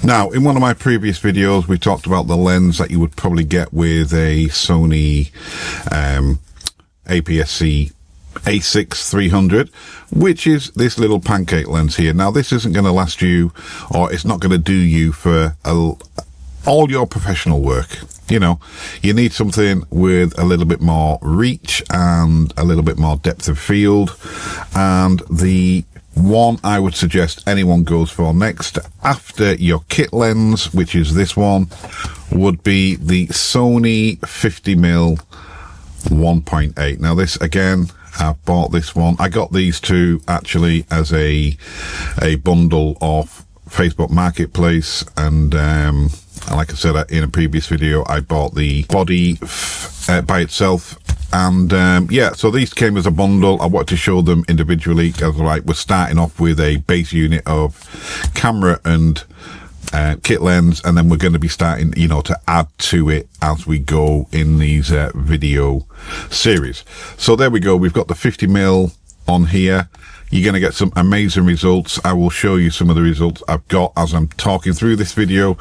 Now, in one of my previous videos, we talked about the lens that you would probably get with a Sony APS-C A6300, which is this little pancake lens here. Now, this isn't going to last you, or it's not going to do you for all your professional work. You know, you need something with a little bit more reach and a little bit more depth of field, and the one I would suggest anyone goes for next after your kit lens, which is this one, would be the Sony 50mm 1.8. Now this, again, I bought this one. I got these two actually as a bundle off Facebook Marketplace, and like I said in a previous video, I bought the body by itself. And yeah, so these came as a bundle. I wanted to show them individually because, like, we're starting off with a base unit of camera and kit lens, and then we're going to be starting, you know, to add to it as we go in these video series. So there we go. We've got the 50mm on here. You're going to get some amazing results. I will show you some of the results I've got as I'm talking through this video.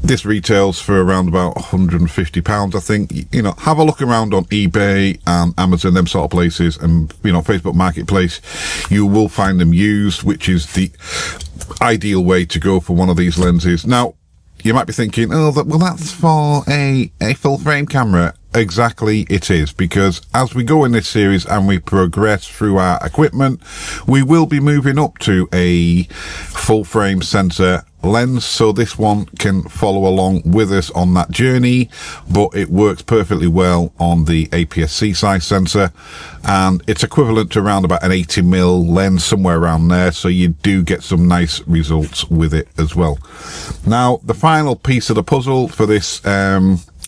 This retails for around about £150, I think. You know, have a look around on eBay and Amazon, them sort of places, and, you know, Facebook Marketplace. You will find them used, which is the ideal way to go for one of these lenses. Now, you might be thinking, oh, well, that's for a full frame camera. Exactly, it is, because as we go in this series and we progress through our equipment, we will be moving up to a full frame sensor lens, so this one can follow along with us on that journey, but it works perfectly well on the APS-C size sensor, and it's equivalent to around about an 80mm lens, somewhere around there, so you do get some nice results with it as well. Now, the final piece of the puzzle for this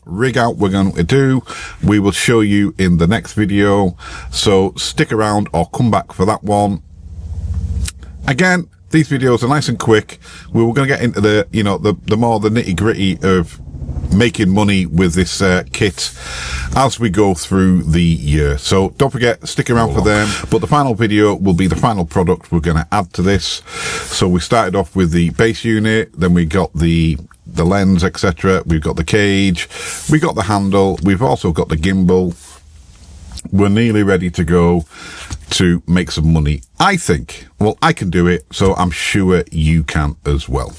rig out we're going to do, we will show you in the next video, so stick around or come back for that one. Again, these videos are nice and quick. We were going to get into the, you know, the more the nitty gritty of making money with this kit as we go through the year. So don't forget, stick around for them. But the final video will be the final product we're going to add to this. So we started off with the base unit, then we got the lens, etc. We've got the cage, we got the handle, we've also got the gimbal. We're nearly ready to go to make some money, I think. Well, I can do it, so I'm sure you can as well.